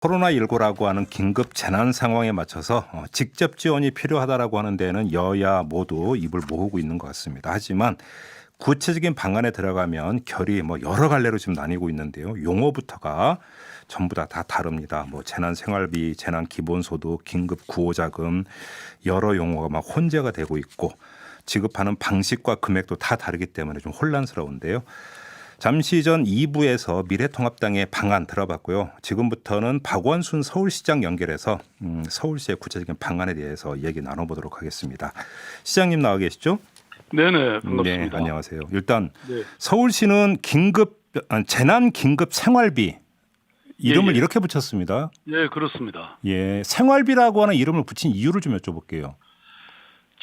코로나19라고 하는 긴급 재난 상황에 맞춰서 직접 지원이 필요하다라고 하는 데는 여야 모두 입을 모으고 있는 것 같습니다. 하지만 구체적인 방안에 들어가면 결이 여러 갈래로 지금 나뉘고 있는데요. 용어부터가 전부 다 다릅니다. 재난 생활비, 재난 기본소득, 긴급 구호자금 여러 용어가 막 혼재가 되고 있고 지급하는 방식과 금액도 다 다르기 때문에 좀 혼란스러운데요. 잠시 전 2부에서 미래통합당의 방안 들어봤고요. 지금부터는 박원순 서울시장 연결해서 서울시의 구체적인 방안에 대해서 얘기 나눠보도록 하겠습니다. 시장님 나와 계시죠? 네네, 반갑습니다. 네, 안녕하세요. 일단 네. 서울시는 재난 긴급 생활비 이름을 예. 이렇게 붙였습니다. 예, 그렇습니다. 예, 생활비라고 하는 이름을 붙인 이유를 좀 여쭤볼게요.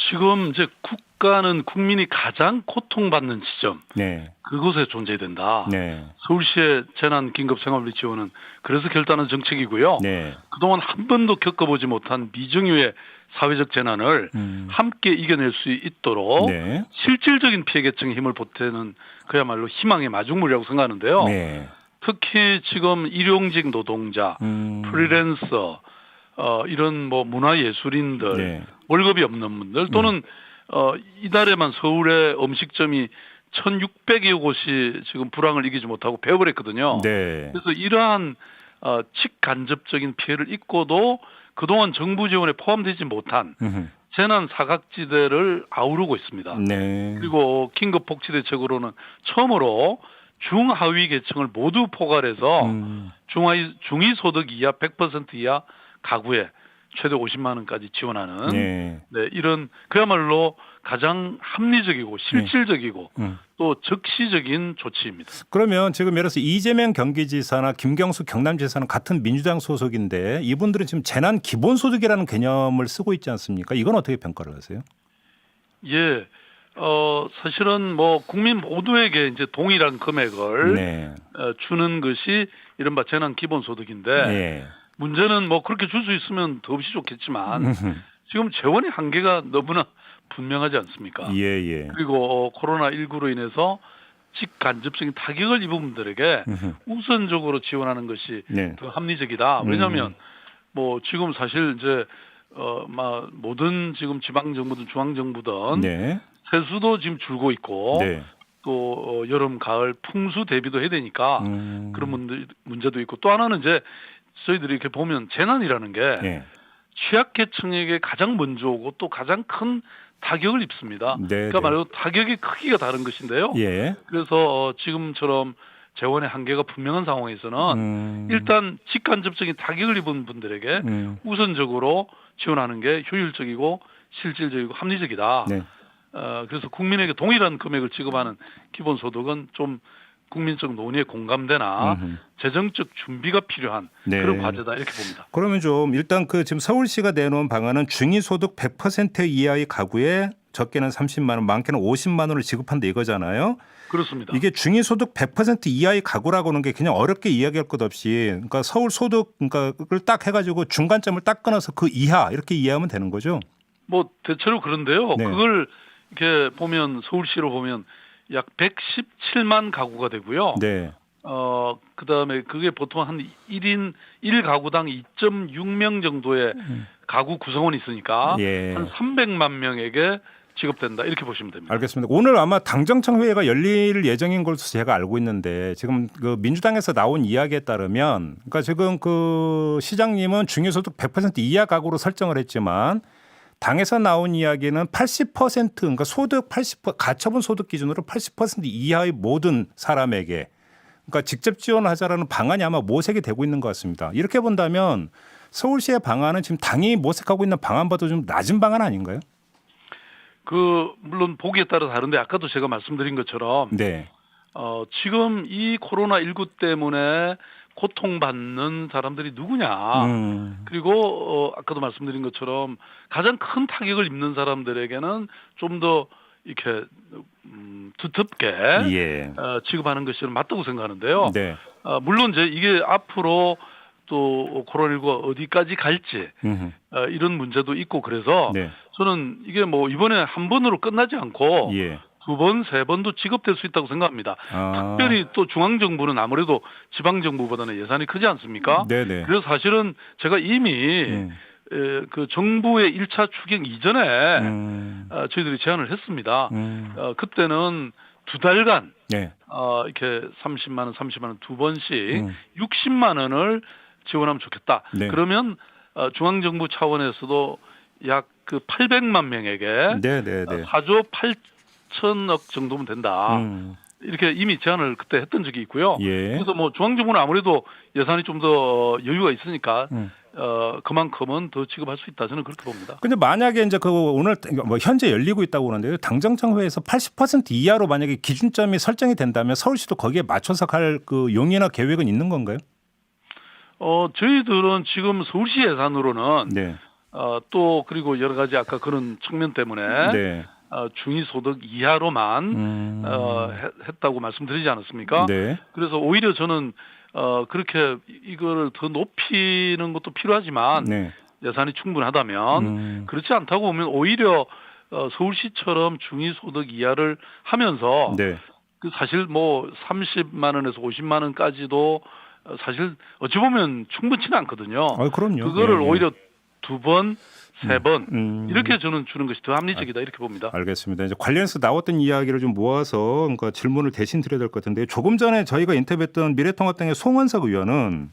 지금 이제 국가는 국민이 가장 고통받는 지점, 네, 그곳에 존재된다. 네, 서울시의 재난 긴급 생활비 지원은 그래서 결단한 정책이고요. 네, 그동안 한 번도 겪어보지 못한 미중유의 사회적 재난을 함께 이겨낼 수 있도록 네, 실질적인 피해 계층의 힘을 보태는 그야말로 희망의 마중물이라고 생각하는데요. 네, 특히 지금 일용직 노동자, 프리랜서, 이런 문화예술인들, 네. 월급이 없는 분들 또는 이달에만 서울의 음식점이 1,600여 곳이 지금 불황을 이기지 못하고 폐업을 했거든요. 네. 그래서 이러한 직간접적인 피해를 입고도 그동안 정부 지원에 포함되지 못한 재난 사각지대를 아우르고 있습니다. 네. 그리고 긴급 복지 대책으로는 처음으로 중하위 계층을 모두 포괄해서 중위 소득 이하 100% 이하 가구에 최대 50만 원까지 지원하는 네. 이런 그야말로 가장 합리적이고 실질적이고 또 적시적인 조치입니다. 그러면 지금 예를 들어서 이재명 경기지사나 김경수 경남지사는 같은 민주당 소속인데 이분들은 지금 재난 기본소득이라는 개념을 쓰고 있지 않습니까? 이건 어떻게 평가를 하세요? 예, 사실은 국민 모두에게 이제 동일한 금액을 네. 주는 것이 이른바 재난 기본소득인데 네. 문제는 그렇게 줄 수 있으면 더없이 좋겠지만 지금 재원의 한계가 너무나 분명하지 않습니까? 예, 예. 그리고 코로나19로 인해서 직간접적인 타격을 입은 분들에게 우선적으로 지원하는 것이 네. 더 합리적이다. 왜냐하면 지금 사실 이제 모든 지금 지방 정부든 중앙 정부든 네. 세수도 지금 줄고 있고 네. 또 여름 가을 풍수 대비도 해야 되니까 그런 문제도 있고 또 하나는 이제 저희들이 이렇게 보면 재난이라는 게 네. 취약계층에게 가장 먼저 오고 또 가장 큰 타격을 입습니다. 네, 그러니까 말로 타격의 크기가 다른 것인데요. 예. 그래서 지금처럼 재원의 한계가 분명한 상황에서는 일단 직간접적인 타격을 입은 분들에게 우선적으로 지원하는 게 효율적이고 실질적이고 합리적이다. 네. 그래서 국민에게 동일한 금액을 지급하는 기본소득은 좀 국민적 논의에 공감되나 재정적 준비가 필요한 네. 그런 과제다 이렇게 봅니다. 그러면 좀 일단 지금 서울시가 내놓은 방안은 중위소득 100% 이하의 가구에 적게는 30만 원, 많게는 50만 원을 지급한다 이거잖아요. 그렇습니다. 이게 중위소득 100% 이하의 가구라고 하는 게 그냥 어렵게 이야기할 것 없이 그러니까 서울 소득 그걸 딱 해가지고 중간점을 딱 끊어서 그 이하 이렇게 이해하면 되는 거죠. 대체로 그런데요. 네. 그걸 이렇게 보면 서울시로 보면 약 117만 가구가 되고요. 네. 그다음에 그게 보통 한 1가구당 2.6명 정도의 가구 구성원이 있으니까 예. 한 300만 명에게 지급된다 이렇게 보시면 됩니다. 알겠습니다. 오늘 아마 당정청 회의가 열릴 예정인 걸로 제가 알고 있는데 지금 민주당에서 나온 이야기에 따르면 그러니까 지금 시장님은 중위소득 100% 이하 가구로 설정을 했지만 당에서 나온 이야기는 80% 그러니까 소득 80% 가처분 소득 기준으로 80% 이하의 모든 사람에게 그러니까 직접 지원하자라는 방안이 아마 모색이 되고 있는 것 같습니다. 이렇게 본다면 서울시의 방안은 지금 당이 모색하고 있는 방안보다 좀 낮은 방안 아닌가요? 물론 보기에 따라 다른데 아까도 제가 말씀드린 것처럼 네. 지금 이 코로나19 때문에 고통받는 사람들이 누구냐. 그리고 아까도 말씀드린 것처럼 가장 큰 타격을 입는 사람들에게는 좀 더 이렇게 두텁게 예. 지급하는 것이 맞다고 생각하는데요. 네. 물론 이제 이게 앞으로 또 코로나19가 어디까지 갈지 이런 문제도 있고 그래서 네. 저는 이게 이번에 한 번으로 끝나지 않고 예. 두 번, 세 번도 지급될 수 있다고 생각합니다. 특별히 또 중앙정부는 아무래도 지방정부보다는 예산이 크지 않습니까? 네네. 그래서 사실은 제가 이미 그 정부의 1차 추경 이전에 저희들이 제안을 했습니다. 그때는 두 달간 네. 이렇게 30만 원 두 번씩 60만 원을 지원하면 좋겠다. 네. 그러면 중앙정부 차원에서도 약 그 800만 명에게 네네네. 4조 8천억 정도면 된다. 이렇게 이미 제안을 그때 했던 적이 있고요. 예. 그래서 뭐 중앙정부는 아무래도 예산이 좀 더 여유가 있으니까 그만큼은 더 지급할 수 있다. 저는 그렇게 봅니다. 근데 만약에 이제 그 오늘 뭐 현재 열리고 있다고 하는데요. 당정청 회에서 80% 이하로 만약에 기준점이 설정이 된다면 서울시도 거기에 맞춰서 갈 그 용의나 계획은 있는 건가요? 저희들은 지금 서울시 예산으로는 네. 또 그리고 여러 가지 아까 그런 측면 때문에 네. 중위소득 이하로만 했다고 말씀드리지 않았습니까? 네. 그래서 오히려 저는 그렇게 이걸 더 높이는 것도 필요하지만 네. 예산이 충분하다면 그렇지 않다고 보면 오히려 서울시처럼 중위소득 이하를 하면서 네. 그 사실 뭐 30만 원에서 50만 원까지도 사실 어찌 보면 충분치는 않거든요. 그럼요. 그거를 예, 예. 오히려 두 번, 세 번 이렇게 저는 주는 것이 더 합리적이다 이렇게 봅니다. 알겠습니다. 이제 관련해서 나왔던 이야기를 좀 모아서 그러니까 질문을 대신 드려야 될 것 같은데 조금 전에 저희가 인터뷰했던 미래통합당의 송원석 의원은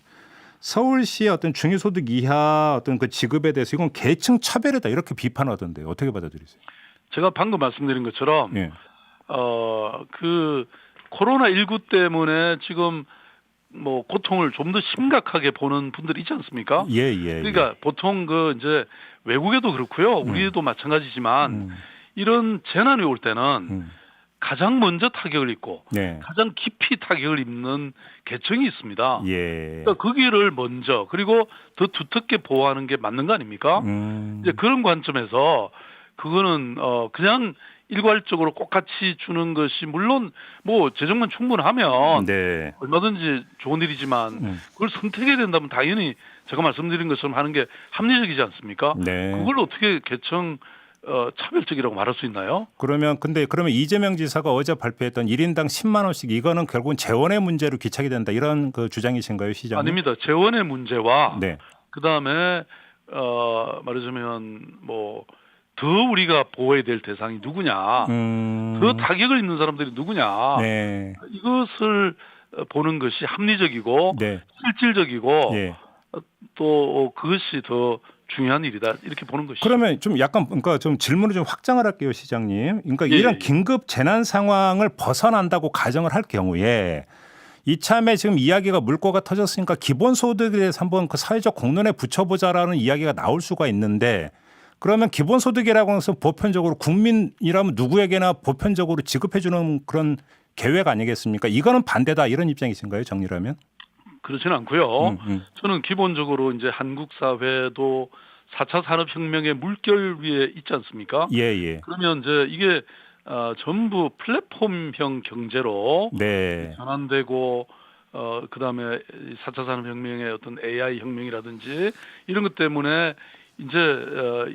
서울시의 어떤 중위소득 이하 어떤 그 지급에 대해서 이건 계층 차별이다 이렇게 비판하던데요. 어떻게 받아들이세요? 제가 방금 말씀드린 것처럼 예. 그 코로나19 때문에 지금 뭐 고통을 좀 더 심각하게 보는 분들이 있지 않습니까? 예, 예. 그러니까 보통 그 이제 외국에도 그렇고요. 우리도 마찬가지지만 이런 재난이 올 때는 가장 먼저 타격을 입고 네. 가장 깊이 타격을 입는 계층이 있습니다. 예. 그러니까 거기를 먼저 그리고 더 두텁게 보호하는 게 맞는 거 아닙니까? 이제 그런 관점에서 그거는 그냥 일괄적으로 똑같이 주는 것이 물론 뭐 재정만 충분하면 네. 얼마든지 좋은 일이지만 그걸 선택해야 된다면 당연히 제가 말씀드린 것처럼 하는 게 합리적이지 않습니까? 네. 그걸 어떻게 계층 차별적이라고 말할 수 있나요? 그러면 이재명 지사가 어제 발표했던 1인당 10만 원씩 이거는 결국은 재원의 문제로 귀착이 된다 이런 그 주장이신가요, 시장님? 아닙니다. 재원의 문제와 네. 그다음에 말하자면 뭐 더 우리가 보호해야 될 대상이 누구냐, 더 타격을 입는 사람들이 누구냐, 네. 이것을 보는 것이 합리적이고 네. 실질적이고 예. 또 그것이 더 중요한 일이다 이렇게 보는 것이죠. 그러면 좀 약간 그러니까 좀 질문을 좀 확장을 할게요, 시장님. 그러니까 예, 이런 예. 긴급 재난 상황을 벗어난다고 가정을 할 경우에 이참에 지금 이야기가 물꼬가 터졌으니까 기본소득에 대해서 한번 그 사회적 공론에 붙여보자라는 이야기가 나올 수가 있는데 그러면 기본소득이라고 해서 보편적으로 국민이라면 누구에게나 보편적으로 지급해주는 그런 계획 아니겠습니까? 이거는 반대다 이런 입장이신가요, 정리라면? 그렇지는 않고요. 저는 기본적으로 이제 한국 사회도 4차 산업혁명의 물결 위에 있지 않습니까? 예, 예. 그러면 이제 이게 전부 플랫폼형 경제로 네. 전환되고 그다음에 4차 산업혁명의 어떤 AI 혁명이라든지 이런 것 때문에 이제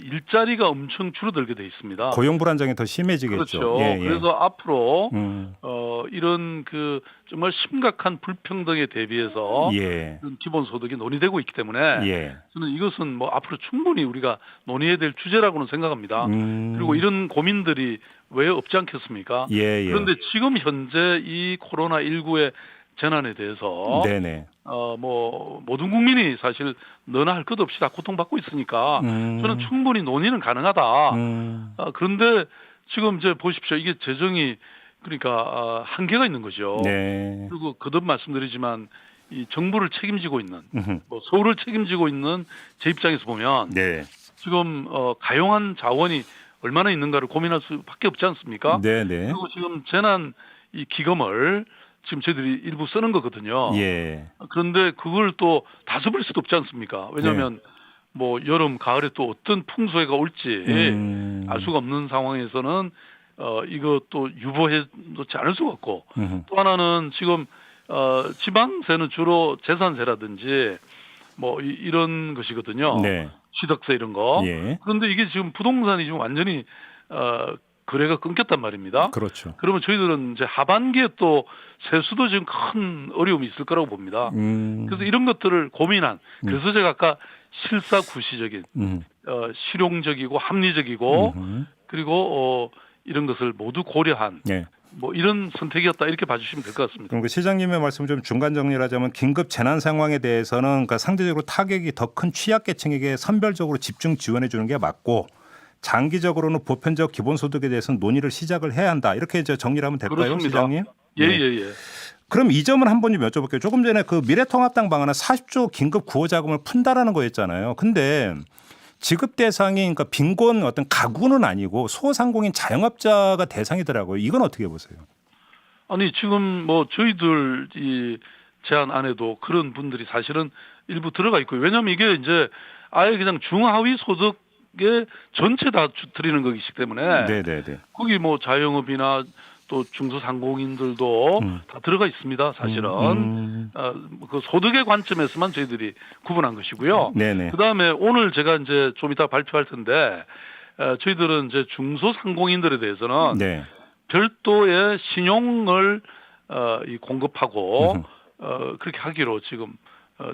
일자리가 엄청 줄어들게 돼 있습니다. 고용 불안정이 더 심해지겠죠. 그렇죠. 예, 예. 그래서 앞으로 이런 그 정말 심각한 불평등에 대비해서 예. 이런 기본소득이 논의되고 있기 때문에 예. 저는 이것은 뭐 앞으로 충분히 우리가 논의해야 될 주제라고는 생각합니다. 그리고 이런 고민들이 왜 없지 않겠습니까? 예, 예. 그런데 지금 현재 이 코로나19의 재난에 대해서 네네. 뭐 모든 국민이 사실 너나 할 것 없이 다 고통받고 있으니까 저는 충분히 논의는 가능하다. 그런데 지금 이제 보십시오. 이게 재정이 그러니까 한계가 있는 거죠. 네. 그리고 거듭 말씀드리지만 이 정부를 책임지고 있는 뭐 서울을 책임지고 있는 제 입장에서 보면 네. 지금 가용한 자원이 얼마나 있는가를 고민할 수밖에 없지 않습니까? 네네. 그리고 지금 재난 이 기금을 지금 저희들이 일부 쓰는 거거든요. 예. 그런데 그걸 또 다 써버릴 수도 없지 않습니까? 왜냐하면 뭐 여름, 가을에 또 어떤 풍수해가 올지 알 수가 없는 상황에서는 이것도 유보해 놓지 않을 수가 없고 또 하나는 지금 지방세는 주로 재산세라든지 뭐 이런 것이거든요. 네. 취득세 이런 거. 예. 그런데 이게 지금 부동산이 지금 완전히 거래가 끊겼단 말입니다. 그렇죠. 그러면 저희들은 이제 하반기에 또 세수도 지금 큰 어려움이 있을 거라고 봅니다. 그래서 이런 것들을 고민한 그래서 제가 아까 실사구시적인 실용적이고 합리적이고 그리고 이런 것을 모두 고려한 예. 뭐 이런 선택이었다 이렇게 봐주시면 될 것 같습니다. 그럼 그 시장님의 말씀 좀 중간 정리를 하자면 긴급 재난 상황에 대해서는 그러니까 상대적으로 타격이 더 큰 취약계층에게 선별적으로 집중 지원해 주는 게 맞고 장기적으로는 보편적 기본소득에 대해서는 논의를 시작을 해야 한다. 이렇게 이제 정리를 하면 될까요, 그렇습니다. 시장님? 예. 그럼 이 점은 한 번 좀 여쭤볼게요. 조금 전에 그 미래통합당 방안은 40조 긴급 구호 자금을 푼다라는 거였잖아요. 근데 지급 대상이 그러니까 빈곤 어떤 가구는 아니고 소상공인 자영업자가 대상이더라고요. 이건 어떻게 보세요? 아니 지금 뭐 저희들 이 제안 안에도 그런 분들이 사실은 일부 들어가 있고요. 왜냐하면 이게 이제 아예 그냥 중하위 소득에 전체 다 드리는 것이기 때문에 네네네. 거기 뭐 자영업이나 또 중소상공인들도 다 들어가 있습니다. 사실은 그 소득의 관점에서만 저희들이 구분한 것이고요. 네네. 그다음에 오늘 제가 이제 좀 이따 발표할 텐데 저희들은 이제 중소상공인들에 대해서는 네. 별도의 신용을 공급하고 그렇게 하기로 지금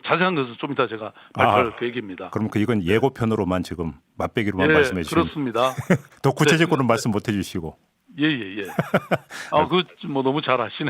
자세한 것은 좀 이따 제가 발표할 계획입니다. 그럼 그 이건 예고편으로만 지금 맛배기로만 말씀해 주시면 그렇습니다. 더 구체적으로는 말씀 못 해주시고. 예. 그 뭐 너무 잘 아시네요.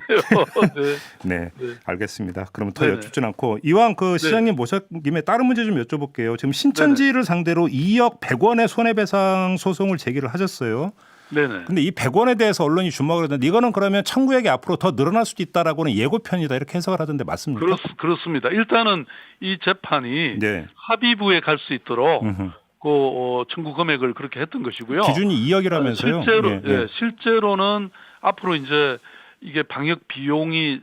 네, 알겠습니다. 그럼 더 네네. 여쭙진 않고 이왕 그 시장님 모신 김에 다른 문제 좀 여쭤볼게요. 지금 신천지를 상대로 2억 100원의 손해배상 소송을 제기를 하셨어요. 네네. 근데 이 100원에 대해서 언론이 주목을 하던데 이거는 그러면 청구액이 앞으로 더 늘어날 수도 있다라고는 예고편이다 이렇게 해석을 하던데 맞습니까? 그렇습니다. 일단은 이 재판이 네. 합의부에 갈 수 있도록 청구 금액을 그렇게 했던 것이고요. 기준이 2억이라면서요? 실제로는 앞으로 이제 이게 방역 비용이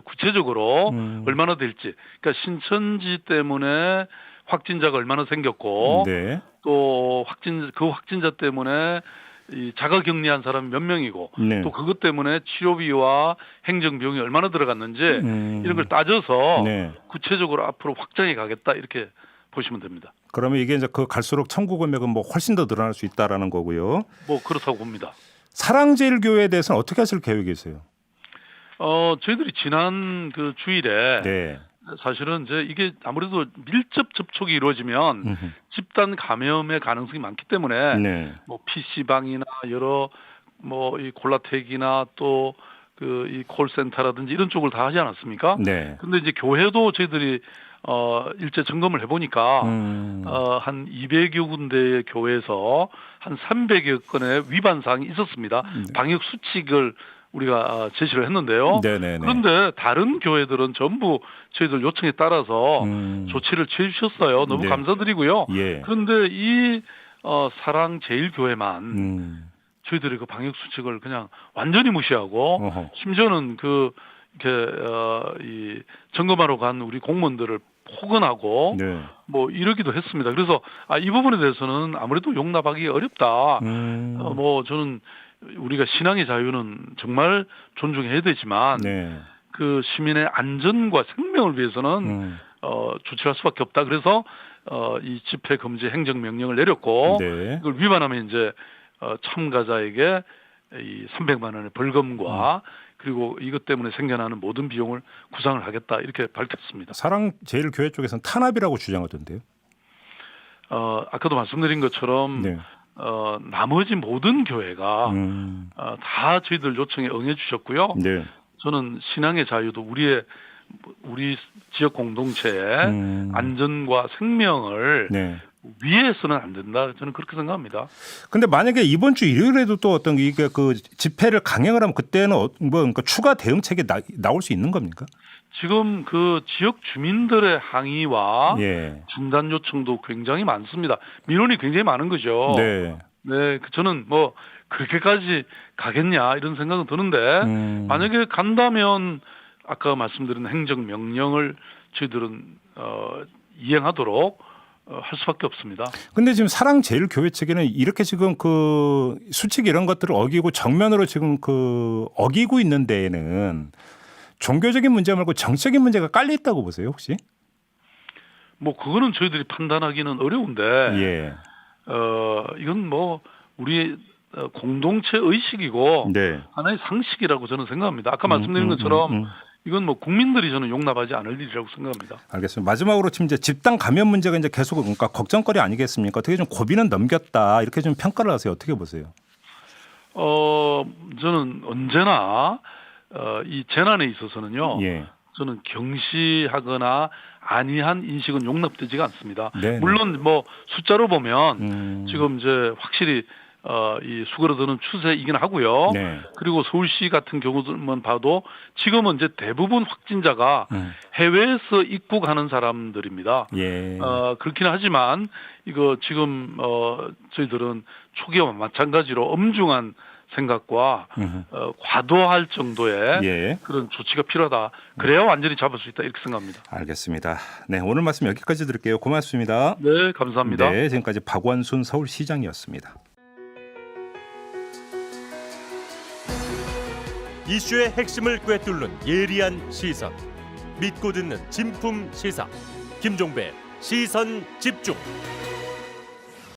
구체적으로 얼마나 될지, 그러니까 신천지 때문에 확진자가 얼마나 생겼고, 네. 또 그 확진자 때문에 이 자가격리한 사람이 몇 명이고, 네. 또 그것 때문에 치료비와 행정비용이 얼마나 들어갔는지 이런 걸 따져서 네. 구체적으로 앞으로 확장해 가겠다 이렇게 보시면 됩니다. 그러면 이게 이제 그 갈수록 청구 금액은 뭐 훨씬 더 늘어날 수 있다라는 거고요. 뭐 그렇다고 봅니다. 사랑제일교회에 대해서는 어떻게 하실 계획이세요? 저희들이 지난 그 주일에 네. 사실은 이제 이게 아무래도 밀접 접촉이 이루어지면 집단 감염의 가능성이 많기 때문에 네. 뭐 PC방이나 여러 뭐 이 콜라텍이나 또 그 이 콜센터라든지 이런 쪽을 다 하지 않았습니까? 네. 근데 이제 교회도 저희들이 일제 점검을 해보니까 한 200여 군데의 교회에서 한 300여 건의 위반 사항이 있었습니다. 방역 수칙을 우리가 제시를 했는데요. 네네네. 그런데 다른 교회들은 전부 저희들 요청에 따라서 조치를 취해 주셨어요. 너무 네. 감사드리고요. 예. 그런데 이 사랑제일교회만 저희들이 그 방역 수칙을 그냥 완전히 무시하고 어허. 심지어는 이 점검하러 간 우리 공무원들을 폭언하고 네. 뭐 이러기도 했습니다. 그래서 이 부분에 대해서는 아무래도 용납하기 어렵다. 뭐 저는 우리가 신앙의 자유는 정말 존중해야 되지만 네. 그 시민의 안전과 생명을 위해서는 조치할 수밖에 없다. 그래서 이 집회 금지 행정 명령을 내렸고 네. 이걸 위반하면 이제 참가자에게 이 300만 원의 벌금과 그리고 이것 때문에 생겨나는 모든 비용을 구상을 하겠다 이렇게 밝혔습니다. 사랑제일교회 쪽에서는 탄압이라고 주장하던데요. 아까도 말씀드린 것처럼 네. 나머지 모든 교회가 다 저희들 요청에 응해 주셨고요. 네. 저는 신앙의 자유도 우리 지역 공동체의 안전과 생명을 네. 위해서는 안 된다. 저는 그렇게 생각합니다. 근데 만약에 이번 주 일요일에도 또 어떤 이게 그 집회를 강행을 하면 그때는 뭐 그러니까 추가 대응책이 나올 수 있는 겁니까? 지금 그 지역 주민들의 항의와 예. 중단 요청도 굉장히 많습니다. 민원이 굉장히 많은 거죠. 네. 네, 저는 뭐 그렇게까지 가겠냐 이런 생각은 드는데 만약에 간다면 아까 말씀드린 행정 명령을 저희들은 이행하도록 할 수밖에 없습니다. 근데 지금 사랑제일교회 측에는 이렇게 지금 그 수칙 이런 것들을 어기고 정면으로 지금 그 어기고 있는 데에는 종교적인 문제 말고 정치적인 문제가 깔려 있다고 보세요, 혹시? 뭐 그거는 저희들이 판단하기는 어려운데 예. 이건 뭐 우리 공동체 의식이고 네. 하나의 상식이라고 저는 생각합니다. 아까 말씀드린 것처럼 이건 뭐 국민들이 저는 용납하지 않을 일이라고 생각합니다. 알겠습니다. 마지막으로 지금 이제 집단 감염 문제가 이제 계속 그러니까 걱정거리 아니겠습니까? 어떻게 좀 고비는 넘겼다 이렇게 좀 평가를 하세요. 어떻게 보세요? 저는 언제나 이 재난에 있어서는요. 예. 저는 경시하거나 안이한 인식은 용납되지가 않습니다. 네네. 물론 뭐 숫자로 보면 지금 이제 확실히 이 수그러드는 추세이긴 하고요. 네. 그리고 서울시 같은 경우만 봐도 지금은 이제 대부분 확진자가 해외에서 입국하는 사람들입니다. 예. 그렇긴 하지만 이거 지금 저희들은 초기와 마찬가지로 엄중한 생각과 과도할 정도의 예. 그런 조치가 필요하다. 그래야 완전히 잡을 수 있다 이렇게 생각합니다. 알겠습니다. 네, 오늘 말씀 여기까지 드릴게요. 고맙습니다. 네, 감사합니다. 네, 지금까지 박원순 서울시장이었습니다. 이슈의 핵심을 꿰뚫는 예리한 시선, 믿고 듣는 진품 시사 김종배 시선 집중.